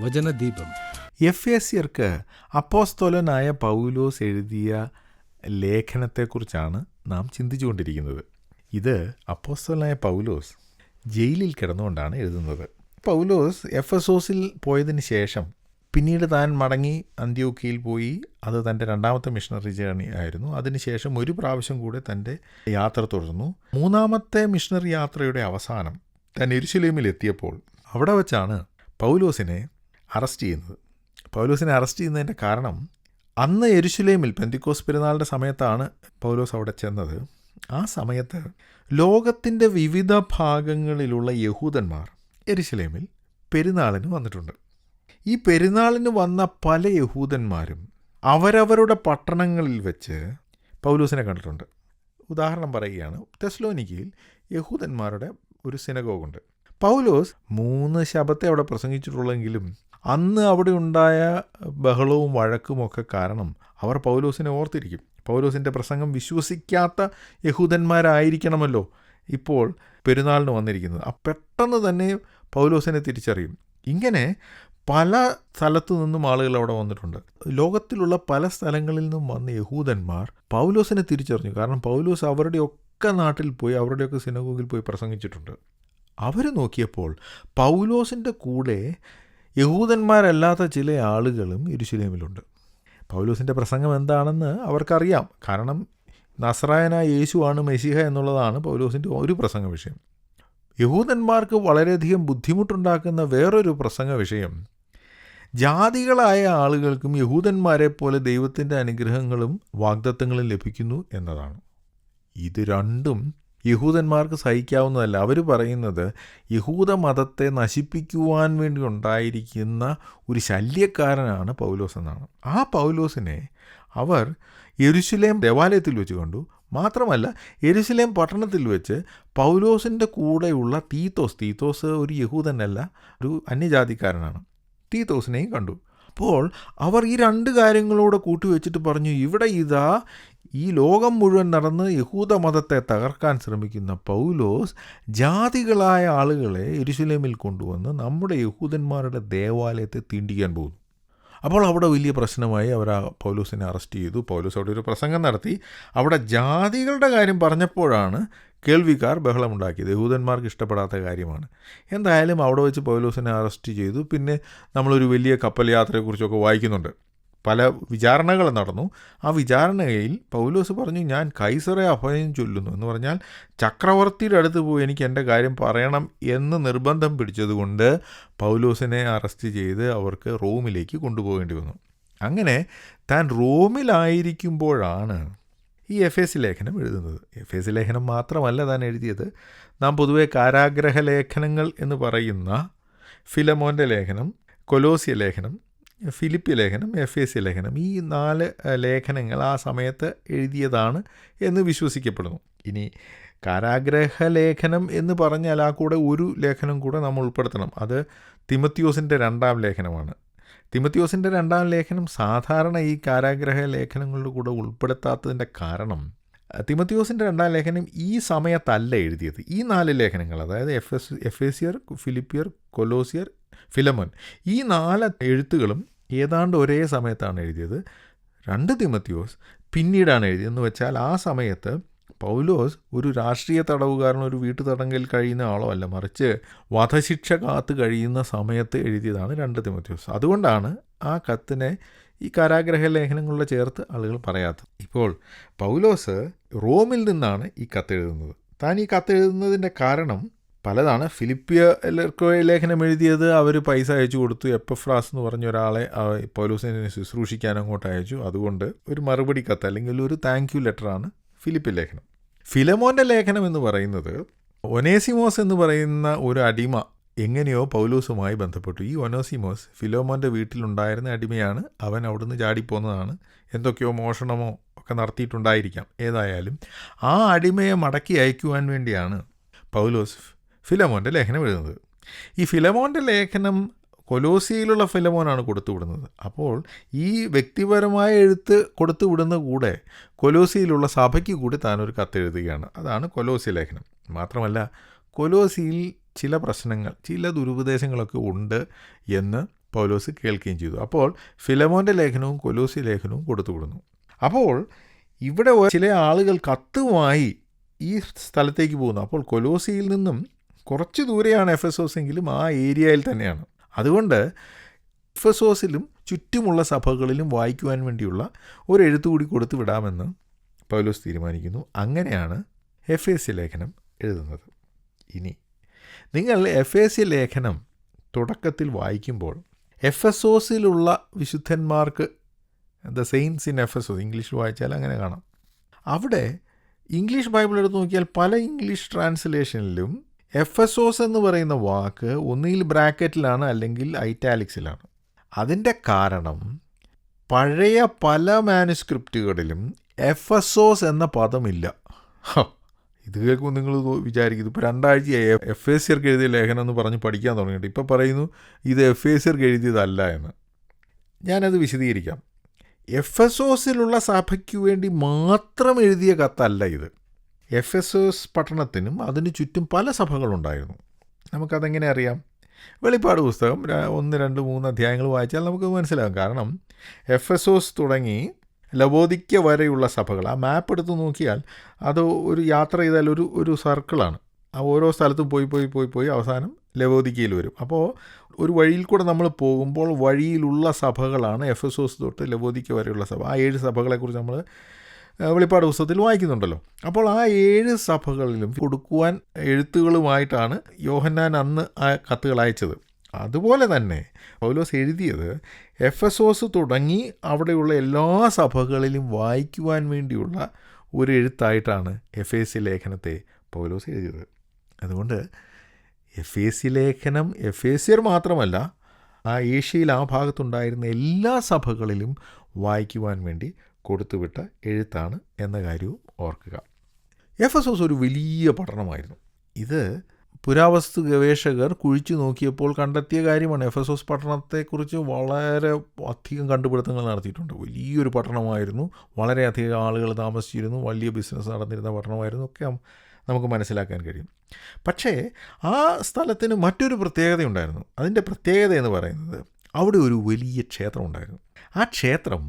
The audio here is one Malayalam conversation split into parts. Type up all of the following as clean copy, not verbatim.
വചനദീപം. എഫേസ്യർക്ക് അപ്പോസ്തലനായ പൗലോസ് എഴുതിയ ലേഖനത്തെക്കുറിച്ചാണ് നാം ചിന്തിച്ചുകൊണ്ടിരിക്കുന്നത്. ഇത് അപ്പോസ്തലനായ പൗലോസ് ജയിലിൽ കിടന്നുകൊണ്ടാണ് എഴുതുന്നത്. പൗലോസ് എഫെസോസിൽ പോയതിന് ശേഷം പിന്നീട് താൻ മടങ്ങി അന്ത്യോക്യയിൽ പോയി. അത് തൻ്റെ രണ്ടാമത്തെ മിഷണറി ജേർണി ആയിരുന്നു. അതിനുശേഷം ഒരു പ്രാവശ്യം കൂടെ തൻ്റെ യാത്ര തുടർന്നു. മൂന്നാമത്തെ മിഷണറി യാത്രയുടെ അവസാനം താൻ യെരുശലേമിൽ എത്തിയപ്പോൾ അവിടെ വച്ചാണ് പൗലോസിനെ അറസ്റ്റ് ചെയ്യുന്നത്. പൗലോസിനെ അറസ്റ്റ് ചെയ്യുന്നതിൻ്റെ കാരണം, അന്ന് യെരുശലേമിൽ പെന്തിക്കോസ് പെരുന്നാളിൻ്റെ സമയത്താണ് പൗലോസ് അവിടെ ചെന്നത്. ആ സമയത്ത് ലോകത്തിൻ്റെ വിവിധ ഭാഗങ്ങളിലുള്ള യഹൂദന്മാർ യെരുശലേമിൽ പെരുന്നാളിന് വന്നിട്ടുണ്ട്. ഈ പെരുന്നാളിന് വന്ന പല യഹൂദന്മാരും അവരവരുടെ പട്ടണങ്ങളിൽ വെച്ച് പൗലോസിനെ കണ്ടിട്ടുണ്ട്. ഉദാഹരണം പറയുകയാണ്, തെസ്സലോനിക്കയിൽ യഹൂദന്മാരുടെ ഒരു സിനഗോഗുണ്ട്. പൗലോസ് 3 ശബത്തെ അവിടെ പ്രസംഗിച്ചിട്ടുള്ളെങ്കിലും അന്ന് അവിടെ ഉണ്ടായ ബഹളവും വഴക്കുമൊക്കെ കാരണം അവർ പൗലോസിനെ ഓർത്തിരിക്കും. പൗലോസിൻ്റെ പ്രസംഗം വിശ്വസിക്കാത്ത യഹൂദന്മാരായിരിക്കണമല്ലോ ഇപ്പോൾ പെരുന്നാളിന് വന്നിരിക്കുന്നത്. പെട്ടെന്ന് തന്നെ പൗലോസിനെ തിരിച്ചറിയും. ഇങ്ങനെ പല സ്ഥലത്തു നിന്നും ആളുകൾ അവിടെ വന്നിട്ടുണ്ട്. ലോകത്തിലുള്ള പല സ്ഥലങ്ങളിൽ നിന്നും വന്ന യഹൂദന്മാർ പൗലോസിനെ തിരിച്ചറിഞ്ഞു. കാരണം പൗലോസ് അവരുടെയൊക്കെ നാട്ടിൽ പോയി, അവരുടെയൊക്കെ സിനഗോഗിൽ പോയി പ്രസംഗിച്ചിട്ടുണ്ട്. അവർ നോക്കിയപ്പോൾ പൗലോസിൻ്റെ കൂടെ യഹൂദന്മാരല്ലാത്ത ചില ആളുകളും യെരുശലേമിലുണ്ട്. പൗലോസിൻ്റെ പ്രസംഗം എന്താണെന്ന് അവർക്കറിയാം. കാരണം നസറായനായ യേശുവാണ് മെശിഹ എന്നുള്ളതാണ് പൗലോസിൻ്റെ ഒരു പ്രസംഗ വിഷയം. യഹൂദന്മാർക്ക് വളരെയധികം ബുദ്ധിമുട്ടുണ്ടാക്കുന്ന വേറൊരു പ്രസംഗ വിഷയം, ജാതികളായ ആളുകൾക്കും യഹൂദന്മാരെ പോലെ ദൈവത്തിൻ്റെ അനുഗ്രഹങ്ങളും വാഗ്ദത്തങ്ങളും ലഭിക്കുന്നു എന്നതാണ്. ഇത് രണ്ടും യഹൂദന്മാർക്ക് സഹിക്കാവുന്നതല്ല. അവർ പറയുന്നത് യഹൂദ മതത്തെ നശിപ്പിക്കുവാൻ വേണ്ടി ഉണ്ടായിരിക്കുന്ന ഒരു ശല്യക്കാരനാണ് പൗലോസ് എന്നാണ്. ആ പൗലോസിനെ അവർ യെരുശലേം ദേവാലയത്തിൽ വെച്ച് കണ്ടു. മാത്രമല്ല, യെരുശലേം പട്ടണത്തിൽ വെച്ച് പൗലോസിൻ്റെ കൂടെയുള്ള തീത്തോസ് ഒരു യഹൂദനല്ല, ഒരു അന്യജാതിക്കാരനാണ്, തീത്തോസിനെയും കണ്ടു. അപ്പോൾ അവർ ഈ 2 കാര്യങ്ങളോടെ കൂട്ടിവെച്ചിട്ട് പറഞ്ഞു, ഇവിടെ ഇതാ ഈ ലോകം മുഴുവൻ നടന്ന് യഹൂദ മതത്തെ തകർക്കാൻ ശ്രമിക്കുന്ന പൗലോസ് ജാതികളായ ആളുകളെ യെരുശലേമിൽ കൊണ്ടുവന്ന് നമ്മുടെ യഹൂദന്മാരുടെ ദേവാലയത്തെ തീണ്ടിക്കാൻ പോകുന്നു. അപ്പോൾ അവിടെ വലിയ പ്രശ്നമായി. അവർ ആ പൗലോസിനെ അറസ്റ്റ് ചെയ്തു. പൗലോസ് അവിടെ ഒരു പ്രസംഗം നടത്തി. അവിടെ ജാതികളുടെ കാര്യം പറഞ്ഞപ്പോഴാണ് കേൾവിക്കാർ ബഹളമുണ്ടാക്കിയത്. യഹൂദന്മാർക്ക് ഇഷ്ടപ്പെടാത്ത കാര്യമാണ്. എന്തായാലും അവിടെ വെച്ച് പൗലോസിനെ അറസ്റ്റ് ചെയ്തു. പിന്നെ നമ്മളൊരു വലിയ കപ്പൽ യാത്രയെക്കുറിച്ചൊക്കെ വായിക്കുന്നുണ്ട്. പല വിചാരണകൾ നടന്നു. ആ വിചാരണയിൽ പൗലോസ് പറഞ്ഞു, ഞാൻ കൈസറെ അഭയം ചൊല്ലുന്നു എന്ന് പറഞ്ഞാൽ ചക്രവർത്തിയുടെ അടുത്ത് പോയി എനിക്ക് എൻ്റെ കാര്യം പറയണം എന്ന് നിർബന്ധം പിടിച്ചതുകൊണ്ട് പൗലോസിനെ അറസ്റ്റ് ചെയ്ത് അവർക്ക് റോമിലേക്ക് കൊണ്ടുപോകേണ്ടി വന്നു. അങ്ങനെ താൻ റോമിലായിരിക്കുമ്പോഴാണ് ഈ എഫേസ്യ ലേഖനം എഴുതുന്നത്. എഫേസ്യ ലേഖനം മാത്രമല്ല താൻ എഴുതിയത്. നാം പൊതുവെ കാരാഗ്രഹ ലേഖനങ്ങൾ എന്ന് പറയുന്ന ഫിലമോൻ്റെ ലേഖനം, കൊലോസ്യ ലേഖനം, ഫിലിപ്പി ലേഖനം, എഫേസ്യ ലേഖനം, ഈ 4 ലേഖനങ്ങൾ ആ സമയത്ത് എഴുതിയതാണ് എന്ന് വിശ്വസിക്കപ്പെടുന്നു. ഇനി കാരാഗ്രഹ ലേഖനം എന്ന് പറഞ്ഞാൽ ആ കൂടെ ഒരു ലേഖനം കൂടെ നമ്മൾ ഉൾപ്പെടുത്തണം. അത് തിമത്തിയോസിൻ്റെ 2ാം ലേഖനമാണ്. തിമത്തിയോസിൻ്റെ 2ാം ലേഖനം സാധാരണ ഈ കാരാഗ്രഹ ലേഖനങ്ങളുടെ കൂടെ ഉൾപ്പെടുത്താത്തതിൻ്റെ കാരണം, തിമത്തിയോസിൻ്റെ 2ാം ലേഖനം ഈ സമയത്തല്ല എഴുതിയത്. ഈ 4 ലേഖനങ്ങൾ, അതായത് എഫേസ്യർ, ഫിലിപ്പിയർ, കൊലോസിയർ, ഫിലമോൻ, ഈ 4 എഴുത്തുകളും ഏതാണ്ട് ഒരേ സമയത്താണ് എഴുതിയത്. 2 തിമത്തിയോസ് പിന്നീടാണ് എഴുതിയതെന്ന് വെച്ചാൽ ആ സമയത്ത് പൗലോസ് ഒരു രാഷ്ട്രീയ തടവുകാരനോ ഒരു വീട്ടുതടങ്കലിൽ കഴിയുന്ന ആളോ അല്ല, മറിച്ച് വധശിക്ഷ കാത്ത് കഴിയുന്ന സമയത്ത് എഴുതിയതാണ് 2 തിമത്തിയോസ്. അതുകൊണ്ടാണ് ആ കത്തിനെ ഈ കാരാഗ്രഹ ലേഖനങ്ങളുടെ ചേർത്ത് ആളുകൾ പറയാത്തത്. ഇപ്പോൾ പൗലോസ് റോമിൽ നിന്നാണ് ഈ കത്തെഴുതുന്നത്. താൻ ഈ കത്തെഴുതുന്നതിൻ്റെ കാരണം പലതാണ്. ഫിലിപ്പിയർക്ക് ലേഖനം എഴുതിയത് അവർ പൈസ അയച്ചു കൊടുത്തു. എപ്പഫ്രാസ് എന്ന് പറഞ്ഞ ഒരാളെ പൗലോസിനെ ശുശ്രൂഷിക്കാൻ അങ്ങോട്ട് അയച്ചു. അതുകൊണ്ട് ഒരു മറുപടി കത്ത് അല്ലെങ്കിൽ ഒരു താങ്ക് യു ലെറ്ററാണ് ഫിലിപ്പി ലേഖനം. ഫിലമോൻ്റെ ലേഖനം എന്ന് പറയുന്നത് ഒനേസിമോസ് എന്ന് പറയുന്ന ഒരു അടിമ എങ്ങനെയോ പൗലോസുമായി ബന്ധപ്പെട്ടു. ഈ ഒനേസിമോസ് ഫിലോമോൻ്റെ വീട്ടിലുണ്ടായിരുന്ന അടിമയാണ്. അവൻ അവിടുന്ന് ചാടിപ്പോന്നതാണ്. എന്തൊക്കെയോ മോഷണമോ ഒക്കെ നടത്തിയിട്ടുണ്ടായിരിക്കാം. ഏതായാലും ആ അടിമയെ മടക്കി അയക്കുവാൻ വേണ്ടിയാണ് പൗലോസ് ഫിലമോൻ്റെ ലേഖനം എഴുതുന്നത്. ഈ ഫിലമോൻ്റെ ലേഖനം കൊലോസിയയിലുള്ള ഫിലമോനാണ് കൊടുത്തുവിടുന്നത്. അപ്പോൾ ഈ വ്യക്തിപരമായ എഴുത്ത് കൊടുത്തുവിടുന്ന കൂടെ കൊലോസിയിലുള്ള സഭയ്ക്ക് കൂടി താനൊരു കത്തെഴുതുകയാണ്. അതാണ് കൊലോസ്യ ലേഖനം. മാത്രമല്ല കൊലോസിയിൽ ചില പ്രശ്നങ്ങൾ, ചില ദുരുപദേശങ്ങളൊക്കെ ഉണ്ട് എന്ന് പൗലോസ് കേൾക്കുകയും ചെയ്തു. അപ്പോൾ ഫിലമോൻ്റെ ലേഖനവും കൊലോസി ലേഖനവും കൊടുത്തുവിടുന്നു. അപ്പോൾ ഇവിടെ ചില ആളുകൾ കത്തുമായി ഈ സ്ഥലത്തേക്ക് പോകുന്നു. അപ്പോൾ കൊലോസിയിൽ നിന്നും കുറച്ച് ദൂരെയാണ് എഫെസോസ് എങ്കിലും ആ ഏരിയയിൽ തന്നെയാണ്. അതുകൊണ്ട് എഫെസോസിലും ചുറ്റുമുള്ള സഭകളിലും വായിക്കുവാൻ വേണ്ടിയുള്ള ഒരു എഴുത്തുകൂടി കൊടുത്തു വിടാമെന്ന് പൗലോസ് തീരുമാനിക്കുന്നു. അങ്ങനെയാണ് എഫേസ്യ ലേഖനം എഴുതുന്നത്. ഇനി നിങ്ങൾ എഫേസ്യ ലേഖനം തുടക്കത്തിൽ വായിക്കുമ്പോൾ എഫെസോസിലുള്ള വിശുദ്ധന്മാർക്ക് ദ സെയിൻസ് ഇൻ എഫെസോസ് ഇംഗ്ലീഷിൽ വായിച്ചാൽ അങ്ങനെ കാണാം. അവിടെ ഇംഗ്ലീഷ് ബൈബിൾ എടുത്ത് നോക്കിയാൽ പല ഇംഗ്ലീഷ് ട്രാൻസ്ലേഷനിലും എഫെസോസ് എന്ന് പറയുന്ന വാക്ക് ഒന്നുകിൽ ബ്രാക്കറ്റിലാണ് അല്ലെങ്കിൽ ഐറ്റാലിക്സിലാണ്. അതിൻ്റെ കാരണം പഴയ പല മാനുസ്ക്രിപ്റ്റുകളിലും എഫെസോസ് എന്ന പദമില്ല. ഇത് കേൾക്കുമ്പോൾ നിങ്ങൾ വിചാരിക്കും ഇപ്പോൾ 2 ആഴ്ചയായി എഫേസ്യർക്ക് എഴുതിയ ലേഖനം എന്ന് പറഞ്ഞ് പഠിക്കാൻ തുടങ്ങിയിട്ട് ഇപ്പോൾ പറയുന്നു ഇത് എഫേസ്യർക്ക് എഴുതിയതല്ല എന്ന്. ഞാനത് വിശദീകരിക്കാം. എഫെസോസിലുള്ള സഭയ്ക്ക് വേണ്ടി മാത്രം എഴുതിയ കത്തല്ല ഇത്. എഫെസോസ് പട്ടണത്തിനും അതിനു ചുറ്റും പല സഭകളുണ്ടായിരുന്നു. നമുക്കതെങ്ങനെ അറിയാം? വെളിപ്പാട് പുസ്തകം 1, 2, 3 അധ്യായങ്ങൾ വായിച്ചാൽ നമുക്ക് മനസ്സിലാകും. കാരണം എഫെസോസ് തുടങ്ങി ലവോദിക്ക വരെയുള്ള സഭകൾ, ആ മാപ്പ് എടുത്ത് നോക്കിയാൽ അത് ഒരു യാത്ര ചെയ്താൽ ഒരു സർക്കിളാണ്. ആ ഓരോ സ്ഥലത്തും പോയി അവസാനം ലവോദിക്കയിൽ വരും. അപ്പോൾ ഒരു വഴിയിൽ കൂടെ നമ്മൾ പോകുമ്പോൾ വഴിയിലുള്ള സഭകളാണ് എഫെസോസ് തൊട്ട് ലവോദിക്ക വരെയുള്ള സഭ. ആ 7 സഭകളെക്കുറിച്ച് നമ്മൾ വെളിപ്പാട് പുസ്തകത്തിൽ വായിക്കുന്നുണ്ടല്ലോ. അപ്പോൾ ആ 7 സഭകളിലും കൊടുക്കുവാൻ എഴുത്തുകളുമായിട്ടാണ് യോഹന്നാൻ അന്ന് ആ കത്തുകൾ അയച്ചത്. അതുപോലെ തന്നെ പൗലോസ് എഴുതിയത് എഫെസോസ് തുടങ്ങി അവിടെയുള്ള എല്ലാ സഭകളിലും വായിക്കുവാൻ വേണ്ടിയുള്ള ഒരു എഴുത്തായിട്ടാണ് എഫേസ്യ ലേഖനത്തെ പൗലോസ് എഴുതിയത്. അതുകൊണ്ട് എഫേസ്യ ലേഖനം എഫേസ്യർ മാത്രമല്ല, ആ ഏഷ്യയിൽ ആ ഭാഗത്തുണ്ടായിരുന്ന എല്ലാ സഭകളിലും വായിക്കുവാൻ വേണ്ടി കൊടുത്തുവിട്ട എഴുത്താണ് എന്ന കാര്യവും ഓർക്കുക. എഫെസോസ് ഒരു വലിയ പട്ടണമായിരുന്നു. ഇത് പുരാവസ്തു ഗവേഷകർ കുഴിച്ചു നോക്കിയപ്പോൾ കണ്ടെത്തിയ കാര്യമാണ്. എഫെസോസ് പട്ടണത്തെക്കുറിച്ച് വളരെ അധികം കണ്ടുപിടുത്തങ്ങൾ നടത്തിയിട്ടുണ്ട്. വലിയൊരു പട്ടണമായിരുന്നു, വളരെയധികം ആളുകൾ താമസിച്ചിരുന്നു, വലിയ ബിസിനസ് നടന്നിരുന്ന പട്ടണമായിരുന്നു ഒക്കെ നമുക്ക് മനസ്സിലാക്കാൻ കഴിയും. പക്ഷേ ആ സ്ഥലത്തിന് മറ്റൊരു പ്രത്യേകതയുണ്ടായിരുന്നു. അതിൻ്റെ പ്രത്യേകത എന്ന് പറയുന്നത് അവിടെ ഒരു വലിയ ക്ഷേത്രം ഉണ്ടായിരുന്നു. ആ ക്ഷേത്രം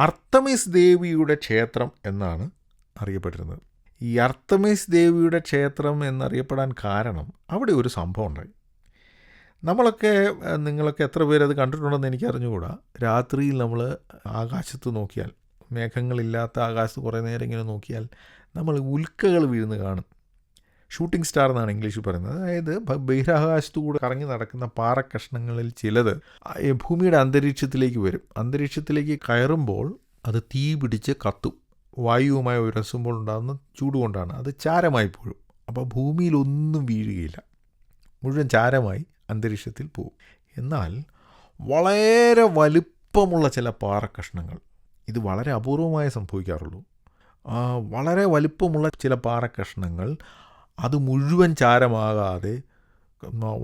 അർത്തമിസ് ദേവിയുടെ ക്ഷേത്രം എന്നാണ് അറിയപ്പെട്ടിരുന്നത്. ഈ അർത്തമിസ് ദേവിയുടെ ക്ഷേത്രം എന്നറിയപ്പെടാൻ കാരണം അവിടെ ഒരു സംഭവം ഉണ്ടായി. നിങ്ങളൊക്കെ എത്ര പേരത് കണ്ടിട്ടുണ്ടെന്ന് എനിക്ക് അറിഞ്ഞുകൂടാ. രാത്രിയിൽ നമ്മൾ ആകാശത്ത് നോക്കിയാൽ, മേഘങ്ങളില്ലാത്ത ആകാശത്ത് കുറേ നേരം ഇങ്ങനെ നോക്കിയാൽ നമ്മൾ ഉൽക്കകൾ വീഴുന്ന കാണും. ഷൂട്ടിംഗ് സ്റ്റാർ എന്നാണ് ഇംഗ്ലീഷിൽ പറയുന്നത്. അതായത് ബഹിരാകാശത്തു കൂടെ കറങ്ങി നടക്കുന്ന പാറക്കഷ്ണങ്ങളിൽ ചിലത് ഭൂമിയുടെ അന്തരീക്ഷത്തിലേക്ക് വരും. അന്തരീക്ഷത്തിലേക്ക് കയറുമ്പോൾ അത് തീ പിടിച്ച് കത്തും. വായുവുമായി ഉരസുമ്പോൾ ഉണ്ടാകുന്ന ചൂടുകൊണ്ടാണ് അത് ചാരമായി പോകും. അപ്പോൾ ഭൂമിയിലൊന്നും വീഴുകയില്ല, മുഴുവൻ ചാരമായി അന്തരീക്ഷത്തിൽ പോകും. എന്നാൽ വളരെ വലിപ്പമുള്ള ചില പാറക്കഷ്ണങ്ങൾ, ഇത് വളരെ അപൂർവമായി സംഭവിക്കാറുള്ളൂ, വളരെ വലിപ്പമുള്ള ചില പാറക്കഷ്ണങ്ങൾ അത് മുഴുവൻ ചാരമാകാതെ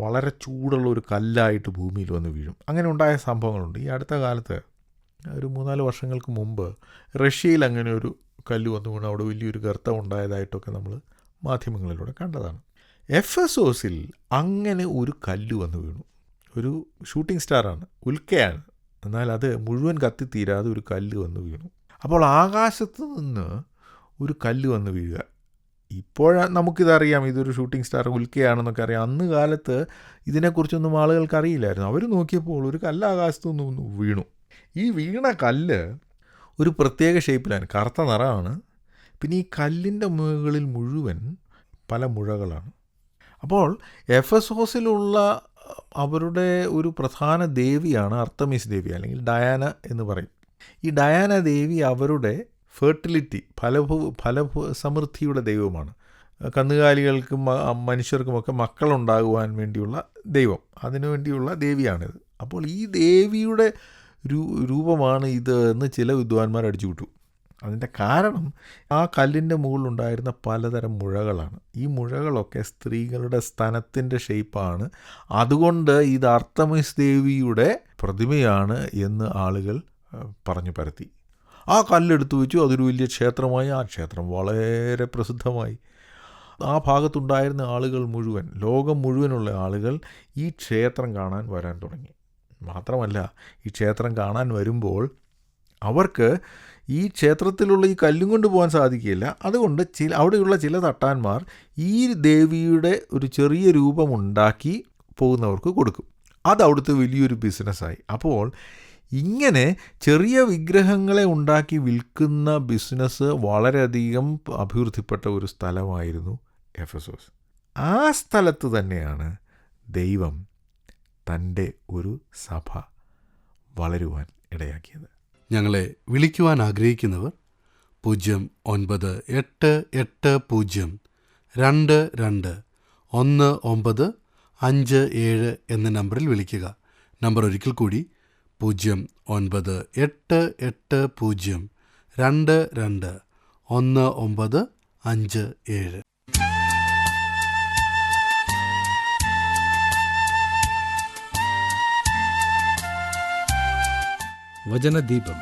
വളരെ ചൂടുള്ള ഒരു കല്ലായിട്ട് ഭൂമിയിൽ വന്ന് വീഴും. അങ്ങനെ ഉണ്ടായ സംഭവങ്ങളുണ്ട്. ഈ അടുത്ത കാലത്ത് ഒരു 3-4 വർഷങ്ങൾക്ക് മുമ്പ് റഷ്യയിൽ അങ്ങനെ ഒരു കല്ല് വന്നു വീണ് അവിടെ വലിയൊരു ഗർത്തം ഉണ്ടായതായിട്ടൊക്കെ നമ്മൾ മാധ്യമങ്ങളിലൂടെ കണ്ടതാണ്. എഫെസോസിൽ അങ്ങനെ ഒരു കല്ല് വന്നു വീണു. ഒരു ഷൂട്ടിംഗ് സ്റ്റാറാണ്, ഉൽക്കയാണ്, എന്നാൽ അത് മുഴുവൻ കത്തിത്തീരാതെ ഒരു കല്ല് വന്നു വീണു. അപ്പോൾ ആകാശത്ത് നിന്ന് ഒരു കല്ല് വന്ന് വീഴുക. ഇപ്പോഴാണ് നമുക്കിതറിയാം, ഇതൊരു ഷൂട്ടിംഗ് സ്റ്റാർ ഉൽക്കയാണെന്നൊക്കെ അറിയാം. അന്ന് കാലത്ത് ഇതിനെക്കുറിച്ചൊന്നും ആളുകൾക്ക് അറിയില്ലായിരുന്നു. അവർ നോക്കിയപ്പോൾ ഒരു കല്ല് ആകാശത്തു നിന്ന് വീണു. ഈ വീണ കല്ല് ഒരു പ്രത്യേക ഷേപ്പിലാണ്, കറുത്ത നിറമാണ്. പിന്നെ ഈ കല്ലിൻ്റെ മുകളിൽ മുഴുവൻ പല മുഴകളാണ്. അപ്പോൾ എഫെസോസിലുള്ള അവരുടെ ഒരു പ്രധാന ദേവിയാണ് അർത്തമിസ് ദേവി, അല്ലെങ്കിൽ ഡയാന എന്ന് പറയും. ഈ ഡയാന ദേവി അവരുടെ ഫെർട്ടിലിറ്റി, സമൃദ്ധിയുടെ ദൈവമാണ്. കന്നുകാലികൾക്കും മനുഷ്യർക്കുമൊക്കെ മക്കളുണ്ടാകുവാൻ വേണ്ടിയുള്ള ദൈവം, അതിനുവേണ്ടിയുള്ള ദേവിയാണിത്. അപ്പോൾ ഈ ദേവിയുടെ രൂപമാണ് ഇത് എന്ന് ചില വിദ്വാൻമാർ അടിച്ചു വിട്ടു. അതിൻ്റെ കാരണം ആ കല്ലിൻ്റെ മുകളിലുണ്ടായിരുന്ന പലതരം മുഴകളാണ്. ഈ മുഴകളൊക്കെ സ്ത്രീകളുടെ സ്തനത്തിൻ്റെ ഷേപ്പാണ്. അതുകൊണ്ട് ഇത് അർത്തമിസ് ദേവിയുടെ പ്രതിമയാണ് എന്ന് ആളുകൾ പറഞ്ഞു പരത്തി. ആ കല്ലെടുത്തു വെച്ചു, അതൊരു വലിയ ക്ഷേത്രമായി. ആ ക്ഷേത്രം വളരെ പ്രസിദ്ധമായി. ആ ഭാഗത്തുണ്ടായിരുന്ന ആളുകൾ മുഴുവൻ, ലോകം മുഴുവനുള്ള ആളുകൾ ഈ ക്ഷേത്രം കാണാൻ വരാൻ തുടങ്ങി. മാത്രമല്ല ഈ ക്ഷേത്രം കാണാൻ വരുമ്പോൾ അവർക്ക് ഈ ക്ഷേത്രത്തിലുള്ള ഈ കല്ലും കൊണ്ട് പോകാൻ സാധിക്കില്ല. അതുകൊണ്ട് അവിടെയുള്ള ചില തട്ടാന്മാർ ഈ ദേവിയുടെ ഒരു ചെറിയ രൂപമുണ്ടാക്കി പോകുന്നവർക്ക് കൊടുക്കും. അത് അവിടുത്തെ വലിയൊരു ബിസിനസ്സായി. അപ്പോൾ ഇങ്ങനെ ചെറിയ വിഗ്രഹങ്ങളെ ഉണ്ടാക്കി വിൽക്കുന്ന ബിസിനസ് വളരെയധികം അഭിവൃദ്ധിപ്പെട്ട ഒരു സ്ഥലമായിരുന്നു എഫെസോസ്. ആ സ്ഥലത്ത് തന്നെയാണ് ദൈവം തൻ്റെ ഒരു സഭ വളരുവാൻ ഇടയാക്കിയത്. ഞങ്ങളെ വിളിക്കുവാൻ ആഗ്രഹിക്കുന്നവർ 0988221957 എന്ന നമ്പറിൽ വിളിക്കുക. നമ്പർ ഒരിക്കൽ കൂടി 0988221957. വചനദീപം